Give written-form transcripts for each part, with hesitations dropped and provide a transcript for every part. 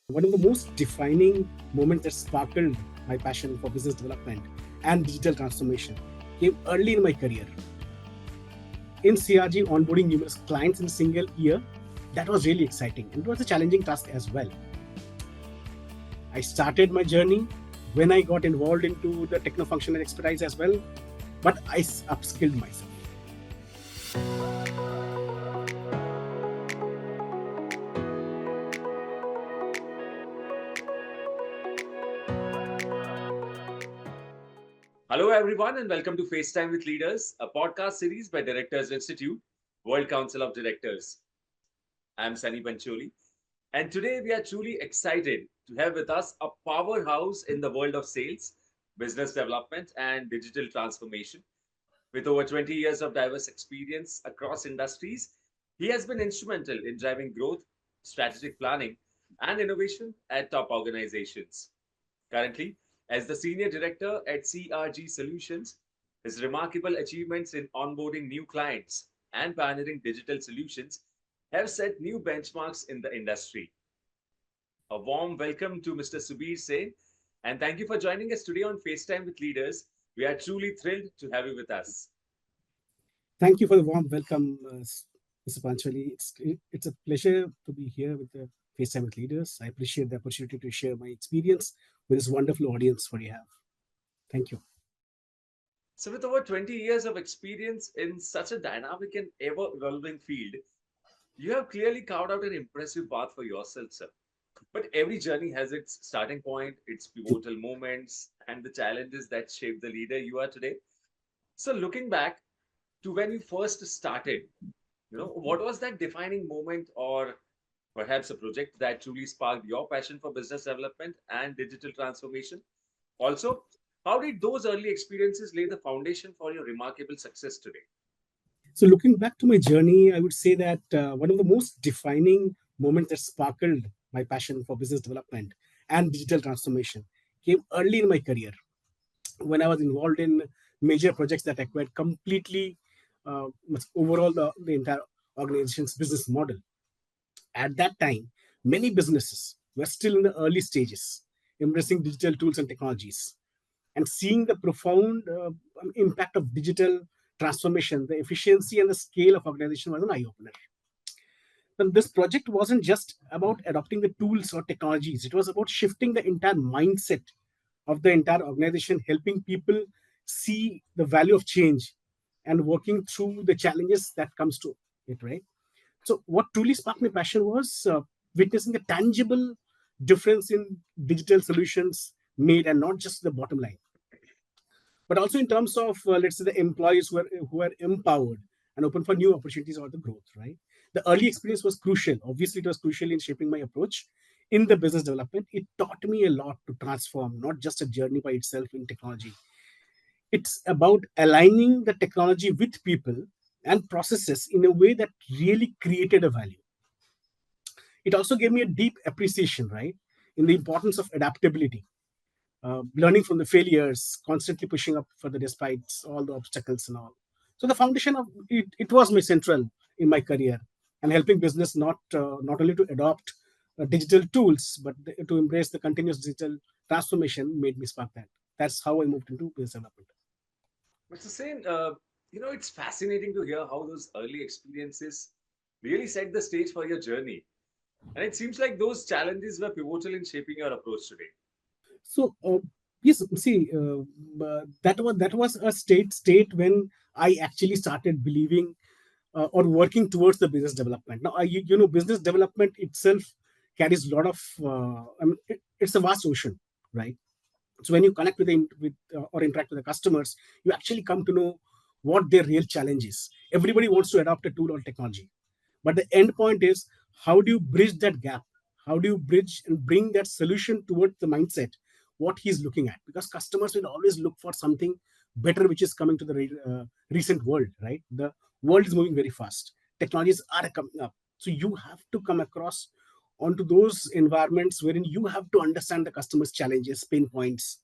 One of the most defining moments that sparkled my passion for business development and digital transformation came early in my career. In CRG, onboarding numerous clients in a single year, that was really exciting and it was a challenging task as well. I started my journey when I got involved into the techno-functional expertise as well, but I upskilled myself. Hello, everyone, and welcome to FaceTime with Leaders, a podcast series by Directors Institute, World Council of Directors. I'm Sunny Pancholi, and today we are truly excited to have with us a powerhouse in the world of sales, business development, and digital transformation. With over 20 years of diverse experience across industries, he has been instrumental in driving growth, strategic planning, and innovation at top organizations. Currently, as the Senior Director at CRG Solutions, his remarkable achievements in onboarding new clients and pioneering digital solutions have set new benchmarks in the industry. A warm welcome to Mr. Subir Sen, and thank you for joining us today on FaceTime with Leaders. We are truly thrilled to have you with us. Thank you for the warm welcome, Mr. Panchali. It's a pleasure to be here with the FaceTime with Leaders. I appreciate the opportunity to share my experience with this wonderful audience what you have. Thank you. So, with over 20 years of experience in such a dynamic and ever evolving field, you have clearly carved out an impressive path for yourself, sir. But every journey has its starting point, its pivotal moments, and the challenges that shape the leader you are today. So, looking back to when you first started, what was that defining moment or perhaps a project that truly sparked your passion for business development and digital transformation? Also, how did those early experiences lay the foundation for your remarkable success today? So, looking back to my journey, I would say that one of the most defining moments that sparkled my passion for business development and digital transformation came early in my career when I was involved in major projects that required completely overall the entire organization's business model. At that time, many businesses were still in the early stages, embracing digital tools and technologies. And seeing the profound impact of digital transformation, the efficiency and the scale of organization was an eye opener. And this project wasn't just about adopting the tools or technologies, it was about shifting the entire mindset of the entire organization, helping people see the value of change and working through the challenges that comes to it, right? So what truly sparked my passion was witnessing the tangible difference in digital solutions made, and not just the bottom line, but also in terms of let's say the employees who are empowered and open for new opportunities or the growth, right? The early experience was crucial. Obviously it was crucial in shaping my approach in the business development. It taught me a lot to transform not just a journey by itself in technology. It's about aligning the technology with people and processes in a way that really created a value. It also gave me a deep appreciation, right, in the importance of adaptability, learning from the failures, constantly pushing up further despite all the obstacles and all. So the foundation of it was my central in my career, and helping business not only to adopt digital tools, but to embrace the continuous digital transformation made me spark that. That's how I moved into business development. Mr. Sen, it's fascinating to hear how those early experiences really set the stage for your journey. And it seems like those challenges were pivotal in shaping your approach today. So yes, see, that was a state when I actually started believing or working towards the business development. Now, business development itself carries a lot of. It's a vast ocean, right? So when you connect with or interact with the customers, you actually come to know what their real challenge is. Everybody wants to adopt a tool or technology, but the end point is, how do you bridge that gap? How do you bridge and bring that solution towards the mindset what he's looking at? Because customers will always look for something better which is coming to the recent world, right? The world is moving very fast, technologies are coming up, so you have to come across onto those environments wherein you have to understand the customer's challenges, pain points,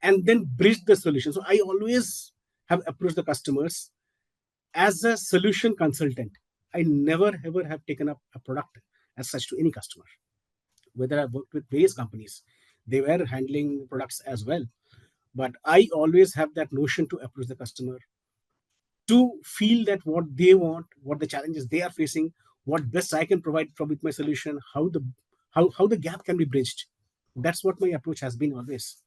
and then bridge the solution. So I always have approached the customers as a solution consultant. I never ever have taken up a product as such to any customer. whether I worked with various companies, they were handling products as well. But I always have that notion to approach the customer, to feel that what they want, what the challenges they are facing, what best I can provide from with my solution, how the gap can be bridged. That's what my approach has been always.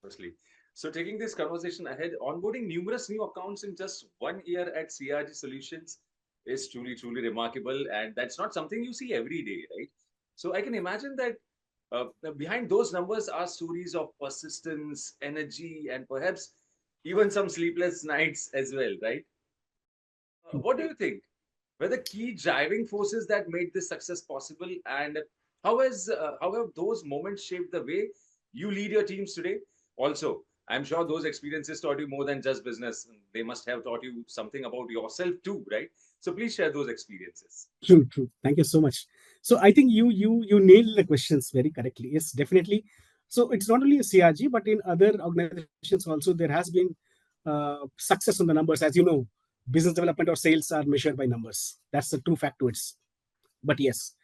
Firstly. So taking this conversation ahead, onboarding numerous new accounts in just 1 year at CRG Solutions is truly, truly remarkable. And that's not something you see every day, right? So I can imagine that behind those numbers are stories of persistence, energy, and perhaps even some sleepless nights as well, right? What do you think were the key driving forces that made this success possible, and how have those moments shaped the way you lead your teams today? Also, I'm sure those experiences taught you more than just business. They must have taught you something about yourself too, right? So please share those experiences. True, true. Thank you so much. So I think you nailed the questions very correctly. Yes, definitely. So it's not only a CRG, but in other organizations also there has been success on the numbers. As you know, business development or sales are measured by numbers. That's the true fact to it. But yes,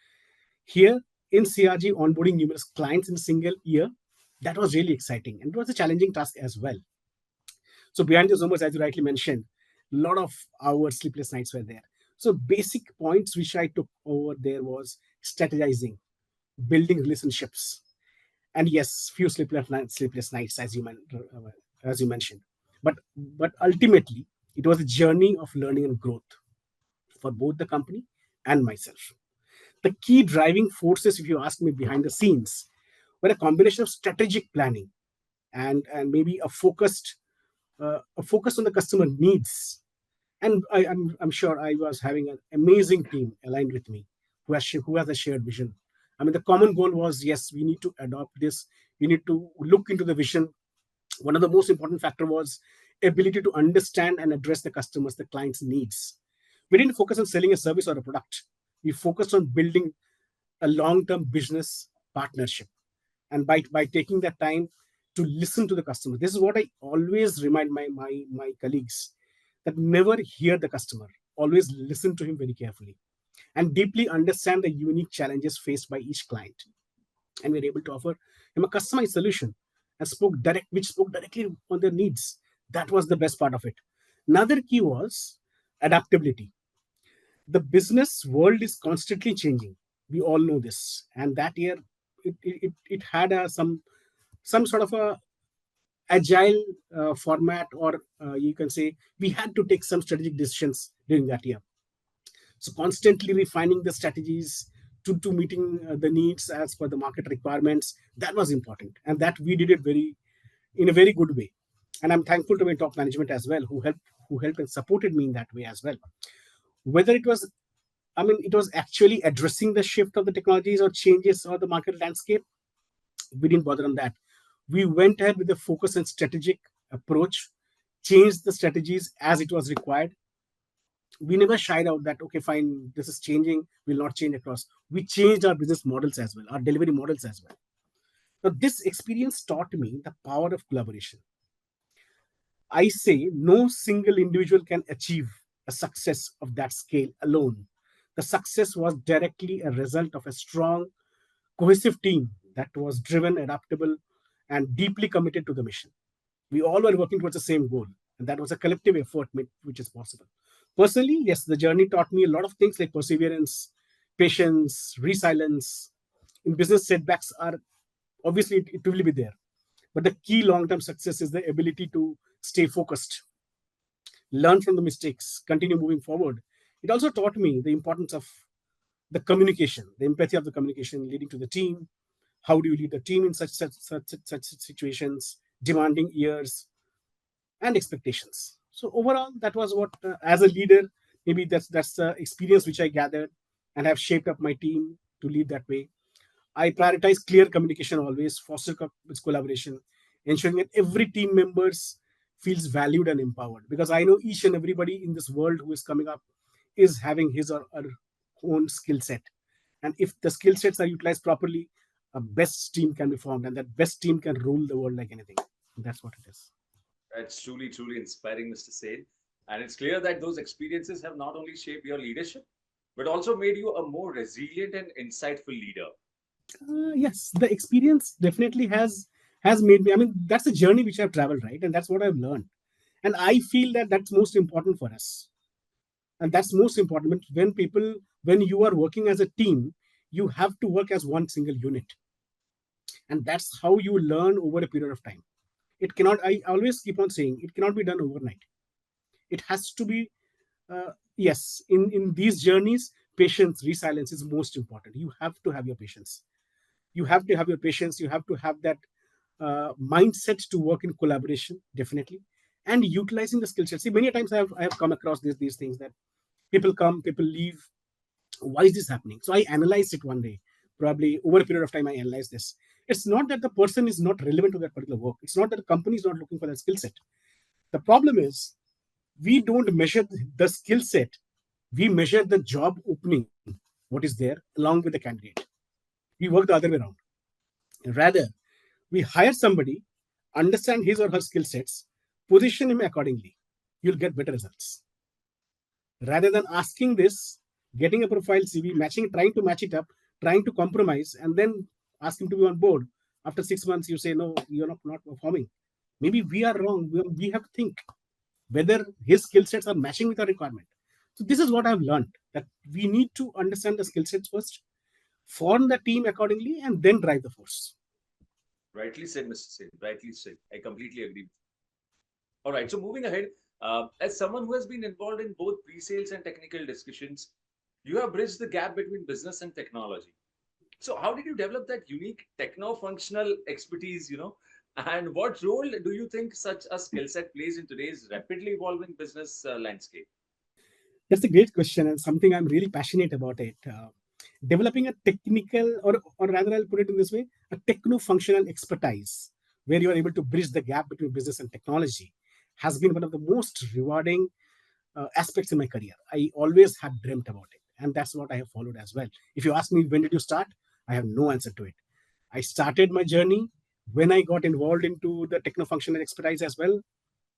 here in CRG, onboarding numerous clients in a single year, that was really exciting, and it was a challenging task as well. So behind those numbers, as you rightly mentioned, a lot of hours, sleepless nights were there. So basic points which I took over there was strategizing, building relationships, and yes, few sleepless nights, as you mentioned. But ultimately, it was a journey of learning and growth for both the company and myself. The key driving forces, if you ask me, behind the scenes, were a combination of strategic planning and maybe a focus on the customer needs. And I'm sure I was having an amazing team aligned with me who has a shared vision. I mean, the common goal was, yes, we need to adopt this. We need to look into the vision. One of the most important factor was ability to understand and address the client's needs. We didn't focus on selling a service or a product. We focused on building a long-term business partnership. And by taking that time to listen to the customer, this is what I always remind my colleagues, that never hear the customer, always listen to him very carefully and deeply understand the unique challenges faced by each client. And we're able to offer him a customized solution and which spoke directly on their needs. That was the best part of it. Another key was adaptability. The business world is constantly changing. We all know this. And that year, it had some sort of a agile format, or you can say we had to take some strategic decisions during that year. So constantly refining the strategies to meeting the needs as per the market requirements, that was important, and that we did it very in a very good way. And I'm thankful to my top management as well, who helped and supported me in that way as well. Whether it was, I mean, it was actually addressing the shift of the technologies or changes or the market landscape, we didn't bother on that. We went ahead with a focus and strategic approach, changed the strategies as it was required. We never shied out that, okay, fine, this is changing, we'll not change across. We changed our business models as well, our delivery models as well. Now, this experience taught me the power of collaboration. I say no single individual can achieve a success of that scale alone. The success was directly a result of a strong, cohesive team that was driven, adaptable, and deeply committed to the mission. We all were working towards the same goal, and that was a collective effort which is possible. Personally, yes, the journey taught me a lot of things like perseverance, patience, resilience. In business, setbacks are obviously it will be there, but the key long-term success is the ability to stay focused, learn from the mistakes, continue moving forward. It also taught me the importance of the communication, the empathy of the communication leading to the team. How do you lead the team in such situations, demanding ears and expectations? So overall, that was what, as a leader, maybe that's the experience which I gathered and have shaped up my team to lead that way. I prioritize clear communication always, foster collaboration, ensuring that every team members feels valued and empowered. Because I know each and everybody in this world who is coming up is having his or her own skill set, and if the skill sets are utilized properly, a best team can be formed, and that best team can rule the world like anything. That's what it is. That's truly, truly inspiring, Mr. Sale. And it's clear that those experiences have not only shaped your leadership, but also made you a more resilient and insightful leader. Yes, the experience definitely has made me. I mean, that's a journey which I've traveled, right, and that's what I've learned. And I feel that that's most important for us, and that's most important when you are working as a team, you have to work as one single unit, and that's how you learn over a period of time. It cannot. I always keep on saying it cannot be done overnight. It has to be. Yes, in these journeys, patience, resilience is most important. You have to have your patience. You have to have your patience. You have to have that mindset to work in collaboration, definitely, and utilizing the skill set. See, many times I have come across these things that people come, people leave. Why is this happening? So I analyzed it one day. Probably over a period of time, I analyzed this. It's not that the person is not relevant to that particular work. It's not that the company is not looking for that skill set. The problem is we don't measure the skill set. We measure the job opening, what is there, along with the candidate. We work the other way around. Rather, we hire somebody, understand his or her skill sets, position him accordingly. You'll get better results. Rather than asking this, getting a profile CV, matching, trying to match it up, trying to compromise, and then ask him to be on board. After 6 months, you say, no, you're not performing. Maybe we are wrong. We have to think whether his skill sets are matching with our requirement. So this is what I've learned, that we need to understand the skill sets first, form the team accordingly, and then drive the force. Rightly said, Mr. Sen. Rightly said. I completely agree. All right. So moving ahead, as someone who has been involved in both pre-sales and technical discussions, you have bridged the gap between business and technology. So how did you develop that unique techno-functional expertise, and what role do you think such a skill set plays in today's rapidly evolving business landscape? That's a great question and something I'm really passionate about it. Developing a technical, or rather, I'll put it in this way, a techno-functional expertise where you are able to bridge the gap between business and technology has been one of the most rewarding aspects in my career. I always have dreamt about it, and that's what I have followed as well. If you ask me when did you start, I have no answer to it. I started my journey when I got involved into the techno-functional expertise as well,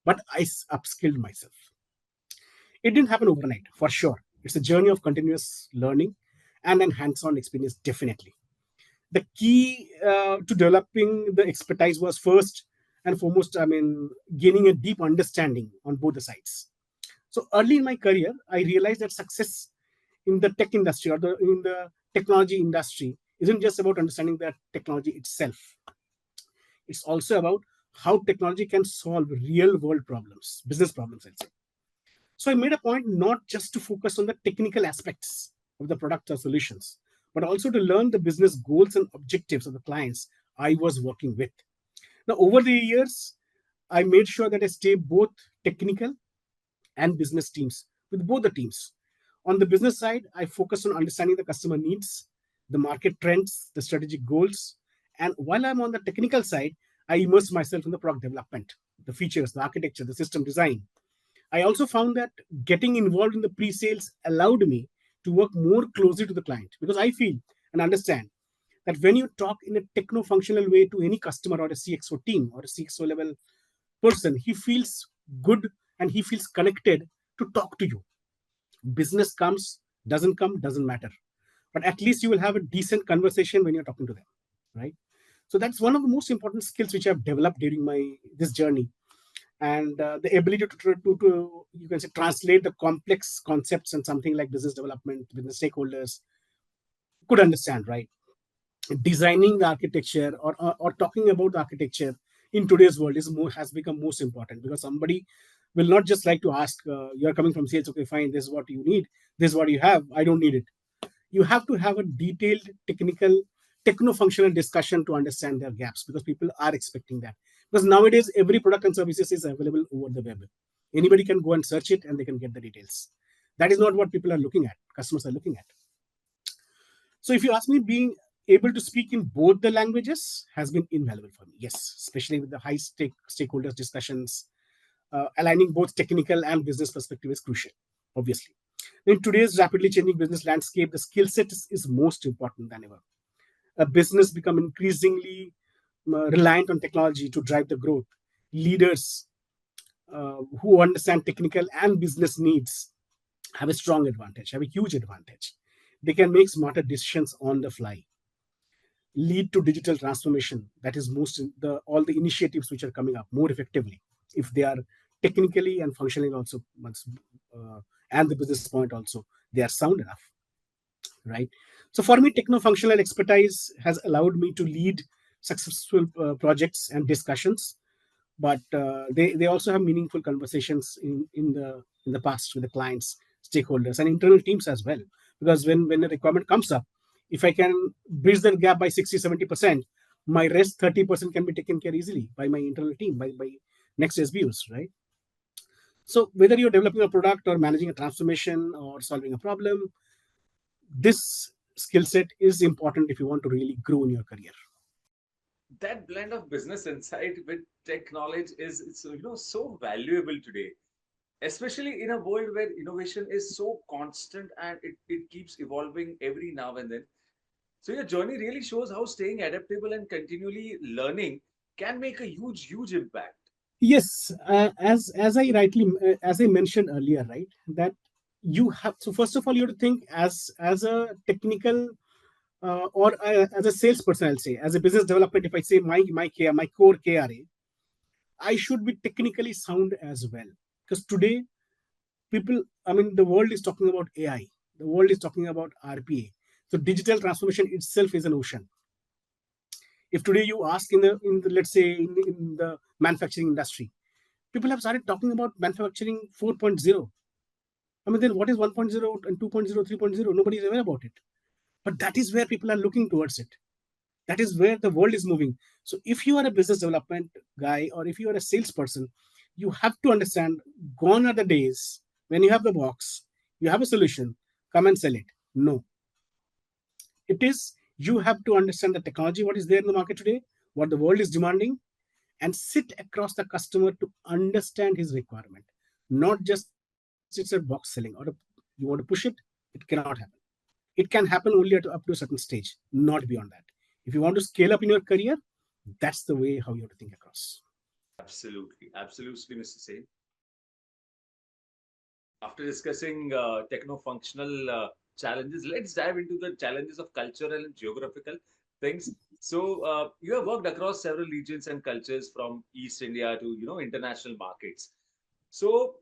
but I upskilled myself. It didn't happen overnight, for sure. It's a journey of continuous learning and then hands-on experience, definitely. The key to developing the expertise was first and foremost, I mean, gaining a deep understanding on both the sides. So early in my career, I realized that success in the tech industry, in the technology industry, isn't just about understanding the technology itself. It's also about how technology can solve real world problems, business problems, I'd say. So I made a point not just to focus on the technical aspects of the product or solutions, but also to learn the business goals and objectives of the clients I was working with. Now, over the years, I made sure that I stay both technical and business teams with both the teams. On the business side, I focus on understanding the customer needs, the market trends, the strategic goals. And while I'm on the technical side, I immerse myself in the product development, the features, the architecture, the system design. I also found that getting involved in the pre-sales allowed me to work more closely to the client because I feel and understand that when you talk in a techno-functional way to any customer or a CXO team or a CXO level person, he feels good and he feels connected to talk to you. Business comes, doesn't come, doesn't matter. But at least you will have a decent conversation when you're talking to them, right? So that's one of the most important skills which I've developed during my this journey, and the ability to you can say translate the complex concepts and something like business development with the stakeholders could understand, right? Designing the architecture or talking about the architecture in today's world has become most important because somebody will not just like to ask, you're coming from sales, okay, fine, this is what you need, this is what you have, I don't need it. You have to have a detailed technical techno-functional discussion to understand their gaps because people are expecting that. Because nowadays, every product and services is available over the web. Anybody can go and search it and they can get the details. That is not what people are looking at, customers are looking at. So if you ask me, being able to speak in both the languages has been invaluable for me. Yes, especially with the high stakeholders discussions, aligning both technical and business perspective is crucial, obviously. In today's rapidly changing business landscape, the skill set is most important than ever. A business become increasingly reliant on technology to drive the growth. Leaders who understand technical and business needs have a strong advantage, have a huge advantage. They can make smarter decisions on the fly. lead to digital transformation. That is most the all the initiatives which are coming up more effectively if they are technically and functionally also uh, and the business point also they are sound enough, right? So for me, techno functional expertise has allowed me to lead successful projects and discussions, but they also have meaningful conversations in the past with the clients, stakeholders, and internal teams as well. Because when a requirement comes up, if I can bridge that gap by 60-70%, my rest 30% can be taken care easily by my internal team, by next SBUs, right? So whether you're developing a product or managing a transformation or solving a problem, this skill set is important if you want to really grow in your career. That blend of business insight with tech knowledge is it's, so valuable today, especially in a world where innovation is so constant and it keeps evolving every now and then. So your journey really shows how staying adaptable and continually learning can make a huge impact. Yes, as I rightly as I mentioned earlier, right? That you have, so first of all you have to think as a technical or as a salesperson. I'll say as a business development. If I say my core KRA, I should be technically sound as well, because today people, I mean, the world is talking about AI, the world is talking about RPA. So digital transformation itself is an ocean. If today you ask in the let's say in the manufacturing industry, people have started talking about manufacturing 4.0. I mean, then what is 1.0 and 2.0, 3.0? Nobody is aware about it. But that is where people are looking towards it. That is where the world is moving. So if you are a business development guy or if you are a salesperson, you have to understand, gone are the days when you have the box, you have a solution, come and sell it. No, it is, you have to understand the technology, what is there in the market today, what the world is demanding, and sit across the customer to understand his requirement. Not just it's a box selling or you want to push it, it cannot happen. It can happen only up to a certain stage, not beyond that. If you want to scale up in your career, that's the way how you have to think across. Absolutely, Mr. Sen. After discussing techno-functional challenges, let's dive into the challenges of cultural and geographical things. So, you have worked across several regions and cultures from East India to international markets. So,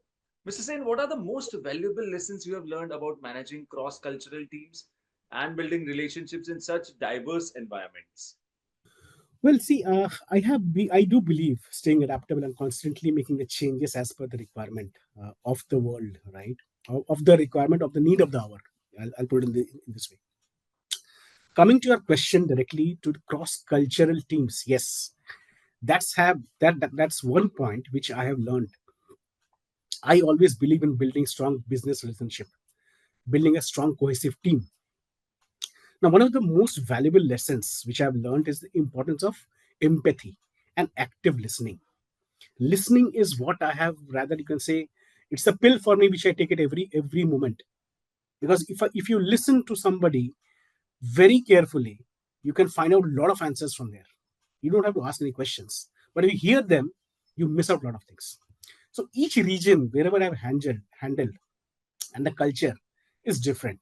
Mr. Sen, what are the most valuable lessons you have learned about managing cross-cultural teams and building relationships in such diverse environments? Well, see, I do believe staying adaptable and constantly making the changes as per the requirement of the world, right? Of the requirement of the need of the hour. I'll put it in this way. Coming to your question directly to the cross-cultural teams, yes, that's one point which I have learned. I always believe in building strong business relationship, building a strong cohesive team. Now, one of the most valuable lessons which I've learned is the importance of empathy and active listening. Listening is what I have, rather you can say, it's a pill for me which I take it every moment. Because if you listen to somebody very carefully, you can find out a lot of answers from there. You don't have to ask any questions. But if you hear them, you miss out a lot of things. So each region, wherever I've handled, and the culture is different.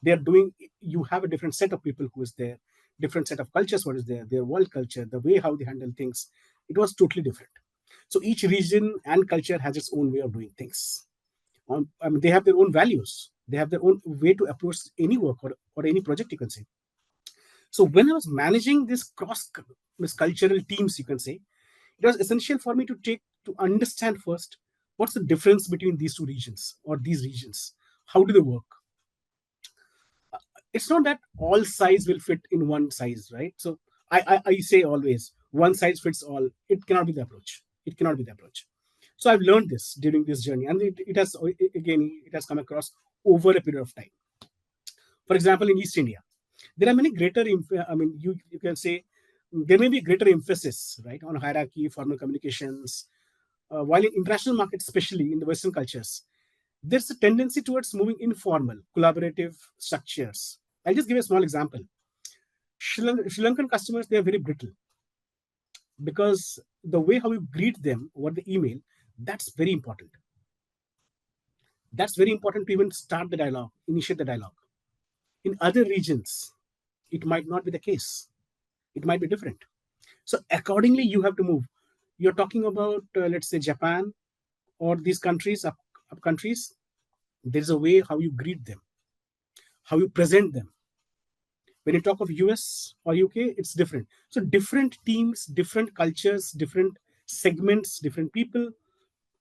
They are doing, you have a different set of people who is there, different set of cultures, what is there, their world culture, the way how they handle things, it was totally different. So each region and culture has its own way of doing things. I mean, they have their own values, they have their own way to approach any work or any project, you can say. So when I was managing this this cultural teams, you can say, it was essential for me to understand first what's the difference between these two regions or these regions. How do they work? It's not that all size will fit in one size, right? So I say always one size fits all. It cannot be the approach. It cannot be the approach. So I've learned this during this journey, and it has again it has come across over a period of time. For example, in East India, there are many greater. I mean, you can say there may be greater emphasis, right, on hierarchy, formal communications. While in international markets, especially in the Western cultures, there's a tendency towards moving informal, collaborative structures. I'll just give a small example. Sri Lankan customers, they are very brittle because the way how you greet them over the email, that's very important. That's very important to even start the dialogue, initiate the dialogue. In other regions, it might not be the case. It might be different. So accordingly, you have to move. You're talking about, let's say, Japan or these countries, up countries. There's a way how you greet them, how you present them. When you talk of US or UK, it's different. So different teams, different cultures, different segments, different people,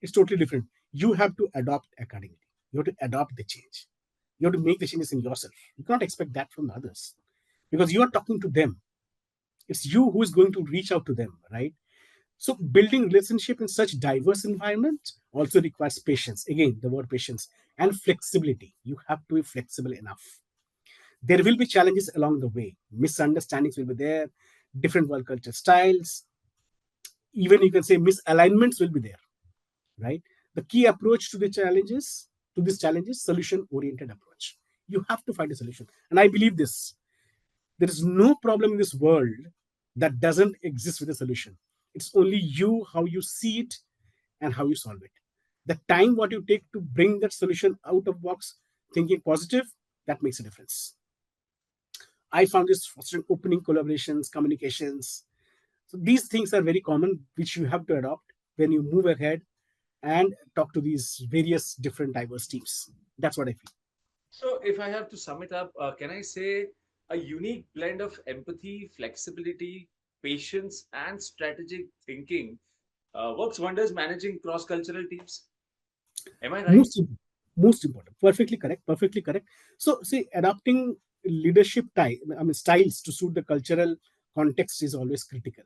it's totally different. You have to adopt accordingly. You have to adopt the change. You have to make the changes in yourself. You cannot expect that from others because you are talking to them. It's you who is going to reach out to them, right? So building relationship in such diverse environment also requires patience. Again, the word patience and flexibility. You have to be flexible enough. There will be challenges along the way. Misunderstandings will be there, different work culture styles, even you can say misalignments will be there, right? The key approach to the challenges, to these challenges, solution-oriented approach. You have to find a solution. And I believe this. There is no problem in this world that doesn't exist with a solution. It's only you, how you see it and how you solve it. The time what you take to bring that solution out of box, thinking positive, that makes a difference. I found this fostering opening collaborations, communications. So these things are very common, which you have to adopt when you move ahead and talk to these various different diverse teams. That's what I feel. So, if I have to sum it up, can I say a unique blend of empathy, flexibility, patience, and strategic thinking works wonders managing cross cultural teams? Am I right? Most important, most important. Perfectly correct. Perfectly correct. So, see, adapting leadership styles to suit the cultural context is always critical.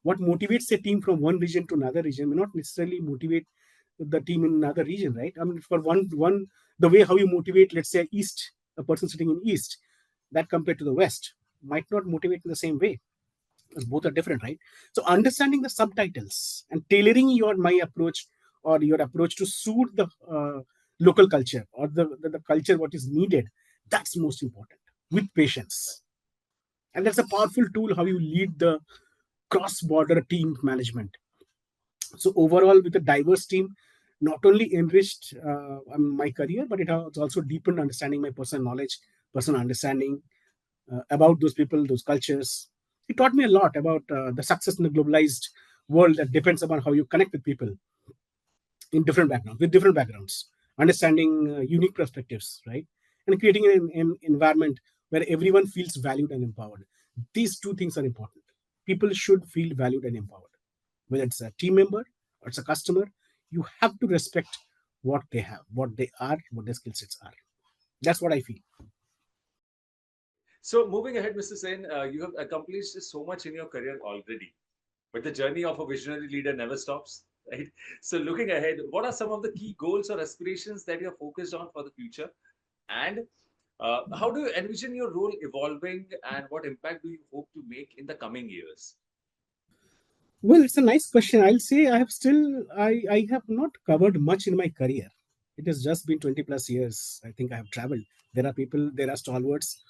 What motivates a team from one region to another region may not necessarily motivate the team in another region, right? I mean, for one the way how you motivate, let's say, east, a person sitting in east, that compared to the west might not motivate in the same way. Because both are different, right? So understanding the subtitles and tailoring your my approach or your approach to suit the local culture or the culture what is needed, that's most important with patience. And that's a powerful tool how you lead the cross-border team management. So overall, with a diverse team, not only enriched my career, but it has also deepened understanding my personal knowledge, personal understanding about those people, those cultures. It taught me a lot about the success in the globalized world that depends upon how you connect with people in different backgrounds, with different backgrounds, understanding unique perspectives, right? And creating an environment where everyone feels valued and empowered. These two things are important. People should feel valued and empowered, whether it's a team member or it's a customer. You have to respect what they have, what they are, what their skill sets are. That's what I feel. So, moving ahead, Mr. Sen, you have accomplished so much in your career already, but the journey of a visionary leader never stops, right? So, looking ahead, what are some of the key goals or aspirations that you're focused on for the future? And how do you envision your role evolving and what impact do you hope to make in the coming years? Well, it's a nice question. I'll say I have not covered much in my career. It has just been 20 plus years. I think I have traveled. There are people, there are stalwarts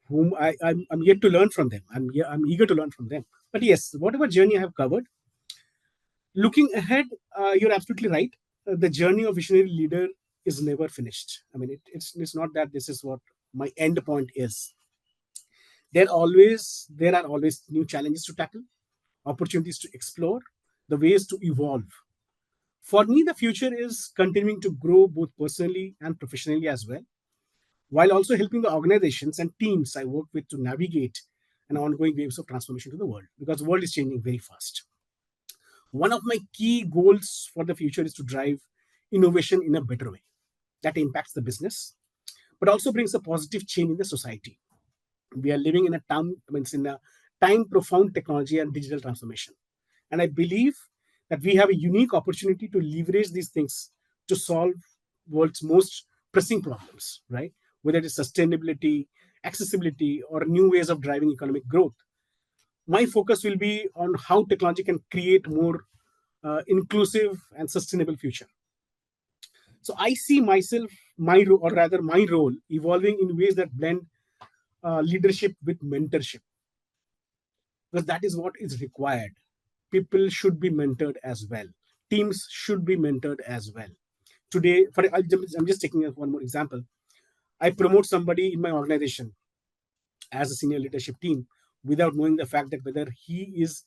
whom I'm yet to learn from them. I'm eager to learn from them. But yes, whatever journey I have covered, looking ahead, you're absolutely right. The journey of visionary leader is never finished. I mean, it's not that this is what my end point is. There are always new challenges to tackle, opportunities to explore, the ways to evolve. For me, the future is continuing to grow both personally and professionally as well, while also helping the organizations and teams I work with to navigate an ongoing waves of transformation to the world because the world is changing very fast. One of my key goals for the future is to drive innovation in a better way that impacts the business, but also brings a positive change in the society. We are living in a time, I mean, in a time profound technology and digital transformation. And I believe that we have a unique opportunity to leverage these things to solve world's most pressing problems, right? Whether it is sustainability, accessibility, or new ways of driving economic growth. My focus will be on how technology can create more inclusive and sustainable future. So I see myself, or rather my role, evolving in ways that blend leadership with mentorship, because that is what is required. People should be mentored as well. Teams should be mentored as well. Today, I'm just taking one more example. I promote somebody in my organization as a senior leadership team without knowing the fact that whether he is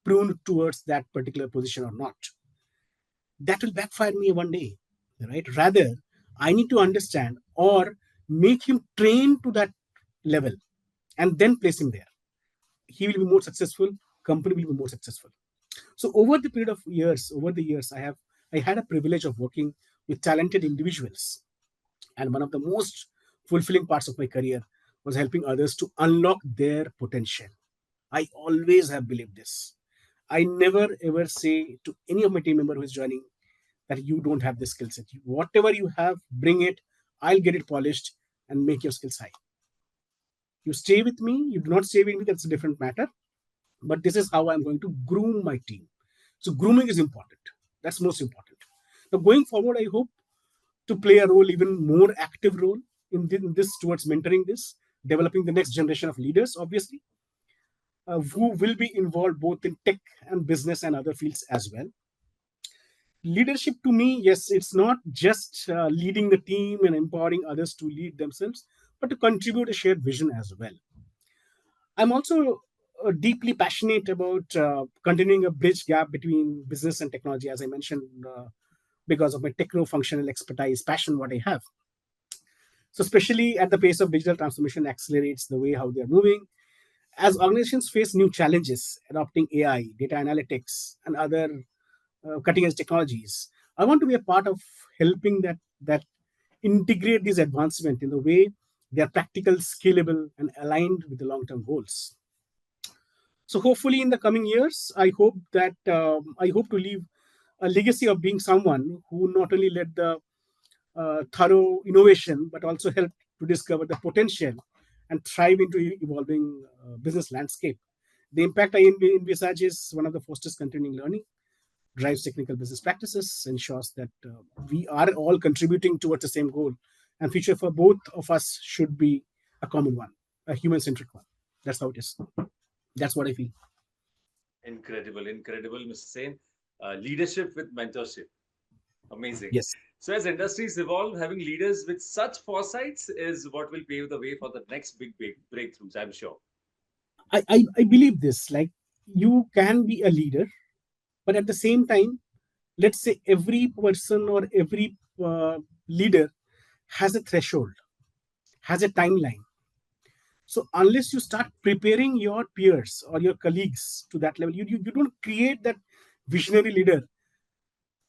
pruned towards that particular position or not. That will backfire me one day, right? Rather, I need to understand or make him train to that level and then place him there. He will be more successful, company will be more successful. So over the years, I had a privilege of working with talented individuals. And one of the most fulfilling parts of my career was helping others to unlock their potential. I always have believed this. I never ever say to any of my team member who is joining that you don't have the skill set. Whatever you have, bring it. I'll get it polished and make your skills high. You stay with me, you do not stay with me, that's a different matter. But this is how I'm going to groom my team. So grooming is important. That's most important. Now going forward, I hope to play a role, even more active role in this towards mentoring this, developing the next generation of leaders, obviously, who will be involved both in tech and business and other fields as well. Leadership to me, yes, it's not just leading the team and empowering others to lead themselves, but to contribute a shared vision as well. I'm also deeply passionate about continuing a bridge gap between business and technology, as I mentioned, because of my techno functional expertise, passion, what I have. So, especially at the pace of digital transformation accelerates the way how they are moving. As organizations face new challenges, adopting AI, data analytics, and other cutting edge technologies, I want to be a part of helping that integrate these advancements in the way they are practical, scalable, and aligned with the long term goals. So hopefully in the coming years, I hope to leave a legacy of being someone who not only led the thorough innovation, but also helped to discover the potential and thrive into evolving business landscape. The impact I envisage is one of the fosters continuing learning, drives technical business practices, ensures that we are all contributing towards the same goal, and future for both of us should be a common one, a human-centric one. That's how it is. That's what I feel. Incredible, incredible, Mr. Sen. Leadership with mentorship. Amazing. Yes. So, as industries evolve, having leaders with such foresights is what will pave the way for the next big breakthroughs, I'm sure. I believe this. Like, you can be a leader, but at the same time, let's say every person or every leader has a threshold, has a timeline. So unless you start preparing your peers or your colleagues to that level, you don't create that visionary leader.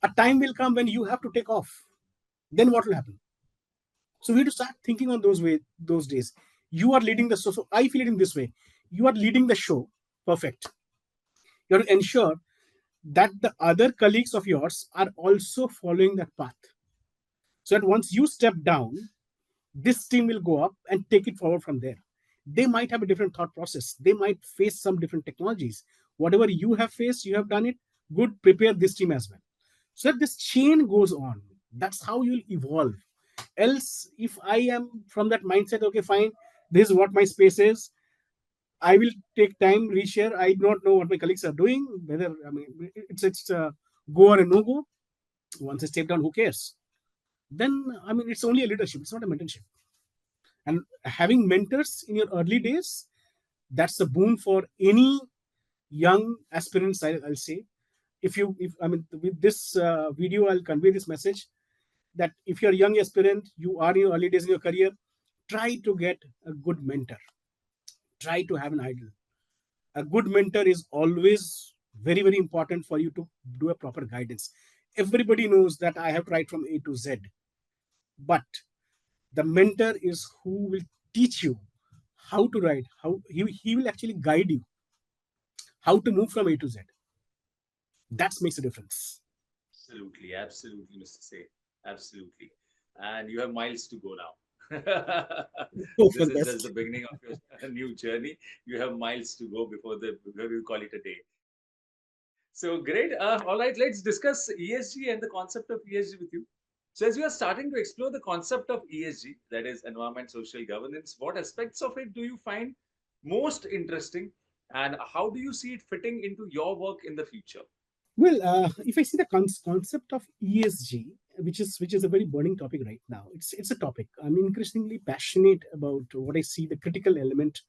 A time will come when you have to take off. Then what will happen? So we have to start thinking on those days. You are leading the show. So I feel it in this way. You are leading the show. Perfect. You have to ensure that the other colleagues of yours are also following that path. So that once you step down, this team will go up and take it forward from there. They might have a different thought process. They might face some different technologies. Whatever you have faced, you have done it. Good, prepare this team as well. So that this chain goes on. That's how you'll evolve. Else, if I am from that mindset, okay, fine, this is what my space is. I will take time, reshare. I do not know what my colleagues are doing. Whether I mean it's a go or a no go. Once I step down, who cares? Then I mean it's only a leadership. It's not a mentorship. And having mentors in your early days, that's a boon for any young aspirants. I'll say, if I mean with this video, I'll convey this message that if you're a young aspirant, you are in your early days in your career, try to get a good mentor. Try to have an idol. A good mentor is always very important for you to do a proper guidance. Everybody knows that I have tried from A to Z, but the mentor is who will teach you how to write, how he will actually guide you how to move from A to Z. That makes a difference. Absolutely, absolutely, Mr. Say. Absolutely. And you have miles to go now. Hope for This the is just the best. beginning of your new journey. You have miles to go before we call it a day. So great. All right, let's discuss ESG and the concept of ESG with you. So as you are starting to explore the concept of ESG, that is environment, social governance, what aspects of it do you find most interesting, and how do you see it fitting into your work in the future? Well, if I see the concept of ESG, which is a very burning topic right now, it's a topic I'm increasingly passionate about. What I see the critical element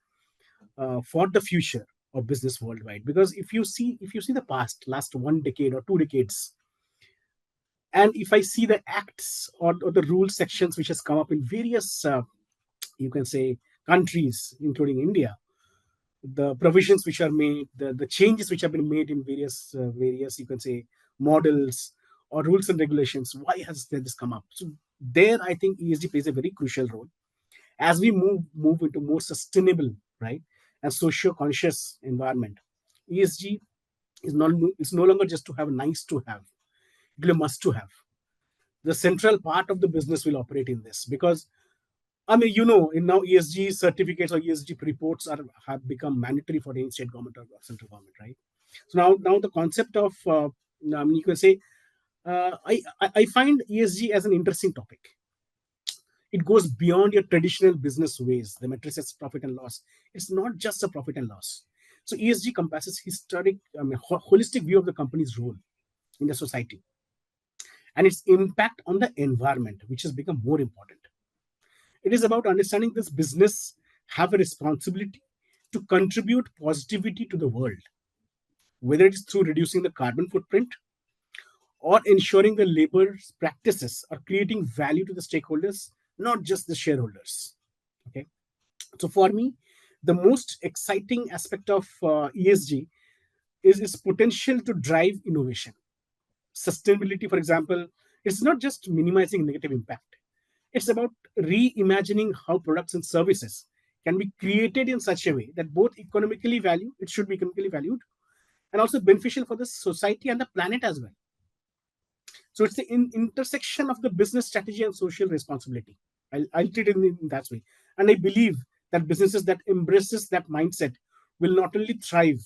for the future of business worldwide. Because if you see the past last 1 decade or 2 decades, and if I see the acts or the rule sections which has come up in various you can say countries, including India, the provisions which are made, the changes which have been made in various you can say models or rules and regulations, why has this come up? So there I think ESG plays a very crucial role as we move into more sustainable, right, and socio conscious environment. ESG is no longer just to have, nice to have, it will be a must to have. The central part of the business will operate in this, because I mean, in now ESG certificates or ESG reports have become mandatory for any state government or central government, right? So now the concept of you can say I find ESG as an interesting topic. It goes beyond your traditional business ways, the matrices profit and loss. It's not just a profit and loss. So ESG compasses historic, holistic view of the company's role in the society and its impact on the environment, which has become more important. It is about understanding this business have a responsibility to contribute positivity to the world, whether it is through reducing the carbon footprint or ensuring the labor practices are creating value to the stakeholders, not just the shareholders. Okay. So for me, the most exciting aspect of ESG is its potential to drive innovation. Sustainability, for example, it's not just minimizing negative impact. It's about reimagining how products and services can be created in such a way that both economically value, it should be economically valued, and also beneficial for the society and the planet as well. So it's the intersection of the business strategy and social responsibility. I'll treat it in that way. And I believe that businesses that embraces that mindset will not only thrive,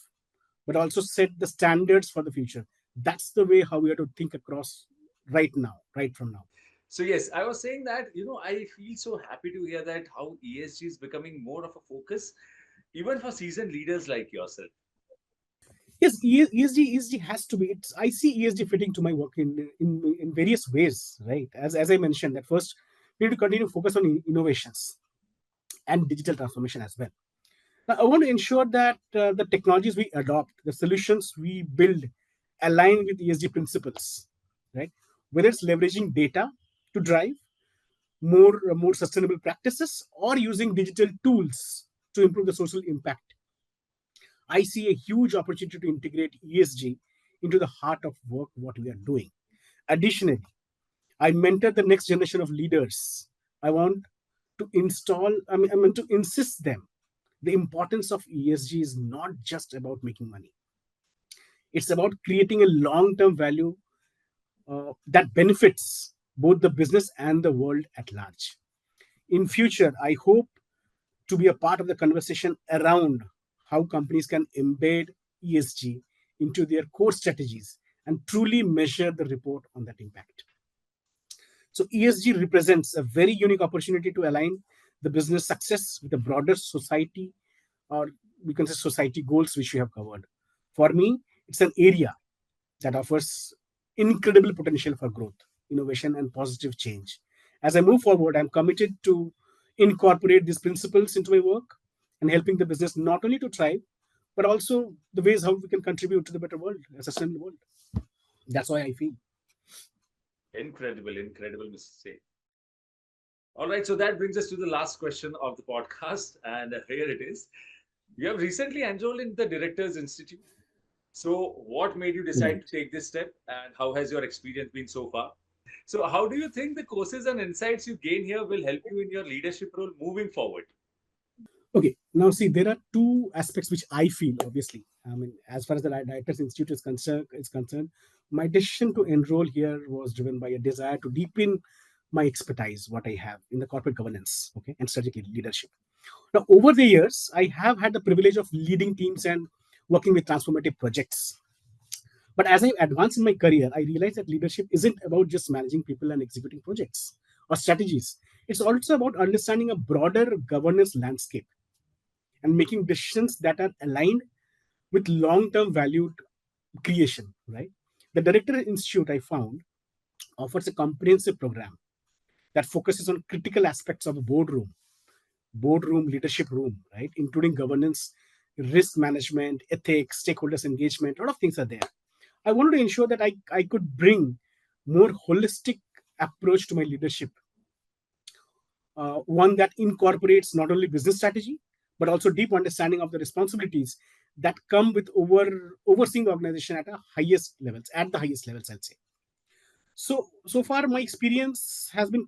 but also set the standards for the future. That's the way how we have to think across right now, right from now. So yes, I was saying that, I feel so happy to hear that how ESG is becoming more of a focus, even for seasoned leaders like yourself. Yes, ESG has to be. I see ESG fitting to my work in various ways, right? As I mentioned, that first we need to continue to focus on innovations and digital transformation as well. Now, I want to ensure that the technologies we adopt, the solutions we build, align with ESG principles, right? Whether it's leveraging data to drive more sustainable practices or using digital tools to improve the social impact, I see a huge opportunity to integrate ESG into the heart of work what we are doing. Additionally, I mentor the next generation of leaders. I want to I mean to insist them the importance of ESG is not just about making money. It's about creating a long-term value that benefits both the business and the world at large. In future, I hope to be a part of the conversation around how companies can embed ESG into their core strategies and truly measure the report on that impact. So ESG represents a very unique opportunity to align the business success with the broader society, or we can say society goals which we have covered. For me, it's an area that offers incredible potential for growth, innovation, and positive change. As I move forward, I'm committed to incorporate these principles into my work and helping the business not only to thrive, but also the ways how we can contribute to the better world, a sustainable world. That's why I feel. Incredible, incredible, Mr. Say. All right, so that brings us to the last question of the podcast, and here it is. You have recently enrolled in the Directors Institute. So, what made you decide Right. to take this step, and how has your experience been so far? So, how do you think the courses and insights you gain here will help you in your leadership role moving forward? Okay, now see, there are two aspects which I feel, obviously. I mean, as far as the Directors Institute is concerned, my decision to enroll here was driven by a desire to deepen my expertise, what I have in the corporate governance, okay, and strategic leadership. Now, over the years, I have had the privilege of leading teams and working with transformative projects. But as I advance in my career, I realized that leadership isn't about just managing people and executing projects or strategies. It's also about understanding a broader governance landscape and making decisions that are aligned with long-term value creation, right? The Director Institute, I found, offers a comprehensive program that focuses on critical aspects of a boardroom, boardroom, leadership room, right? Including governance, risk management, ethics, stakeholders engagement. A lot of things are there. I wanted to ensure that I could bring more holistic approach to my leadership, one that incorporates not only business strategy but also deep understanding of the responsibilities that come with overseeing the organization at the highest levels, I'll say. So far my experience has been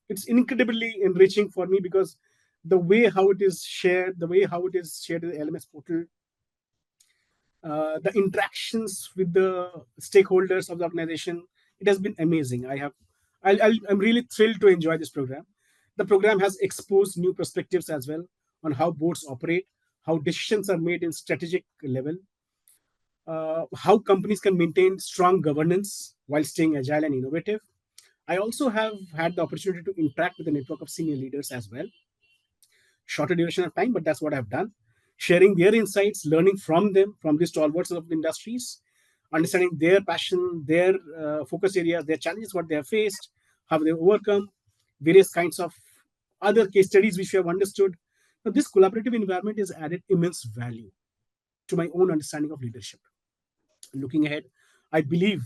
it's incredibly enriching for me, because the way how it is shared in the LMS portal, the interactions with the stakeholders of the organization, it has been amazing. I'm really thrilled to enjoy this program. The program has exposed new perspectives as well on how boards operate, how decisions are made in strategic level, how companies can maintain strong governance while staying agile and innovative. I also have had the opportunity to interact with a network of senior leaders as well. Shorter duration of time, but that's what I've done. Sharing their insights, learning from them, from these stalwarts of the industries, understanding their passion, their focus areas, their challenges, what they have faced, how they overcome, various kinds of other case studies which we have understood. Now, this collaborative environment has added immense value to my own understanding of leadership. Looking ahead, I believe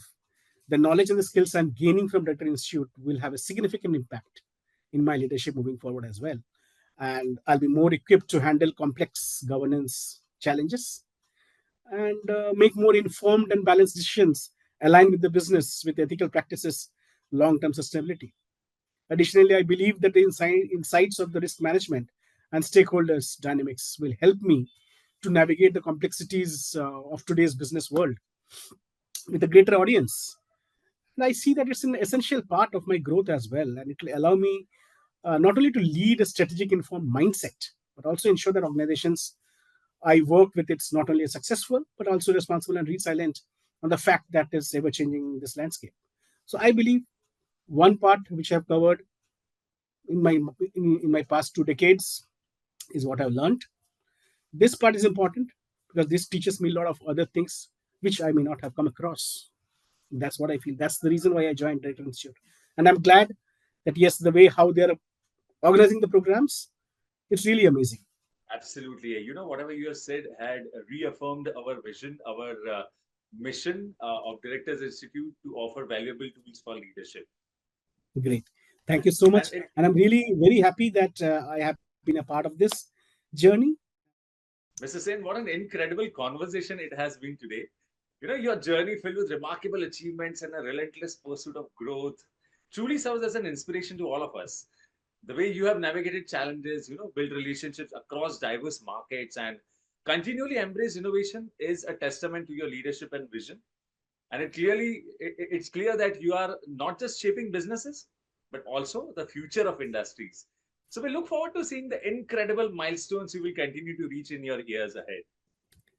the knowledge and the skills I'm gaining from Director Institute will have a significant impact in my leadership moving forward as well. And I'll be more equipped to handle complex governance challenges and make more informed and balanced decisions aligned with the business, with ethical practices, long term sustainability. Additionally, I believe that the insights of the risk management and stakeholders dynamics will help me to navigate the complexities of today's business world with a greater audience. And I see that it's an essential part of my growth as well, and it will allow me not only to lead a strategic informed mindset, but also ensure that organizations I work with, it's not only successful, but also responsible and resilient on the fact that is ever changing this landscape. So I believe one part which I've covered in my past 2 decades is what I've learned. This part is important because this teaches me a lot of other things which I may not have come across. That's what I feel. That's the reason why I joined Director Institute. And I'm glad that, yes, the way how they're organizing the programs, it's really amazing. Absolutely. Whatever you have said had reaffirmed our vision, our mission of Directors Institute to offer valuable tools for leadership. Great. Thank you so much. And it, And I'm really very happy that I have been a part of this journey. Mr. Sen, what an incredible conversation it has been today. Your journey filled with remarkable achievements and a relentless pursuit of growth truly serves as an inspiration to all of us. The way you have navigated challenges, built relationships across diverse markets and continually embraced innovation is a testament to your leadership and vision. And it's clear that you are not just shaping businesses, but also the future of industries. So we look forward to seeing the incredible milestones you will continue to reach in your years ahead.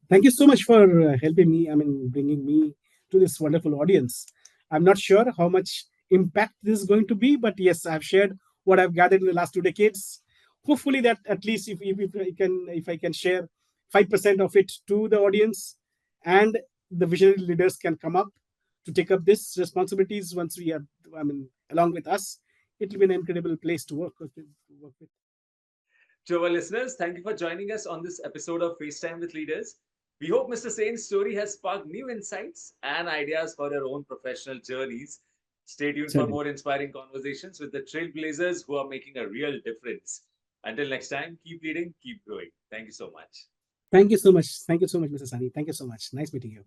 Thank you so much for helping me, bringing me to this wonderful audience. I'm not sure how much impact this is going to be, but yes, I've shared what I've gathered in the last 2 decades. Hopefully, that at least if I can share 5% of it to the audience, and the visionary leaders can come up to take up this responsibilities once we are, along with us, it will be an incredible place to work with. To our listeners, thank you for joining us on this episode of FaceTime with Leaders. We hope Mr. Sain's story has sparked new insights and ideas for your own professional journeys. Stay tuned for Certainly. more inspiring conversations with the trailblazers who are making a real difference. Until next time, keep leading, keep growing. Thank you so much. Thank you so much. Thank you so much, Mr. Sunny. Thank you so much. Nice meeting you.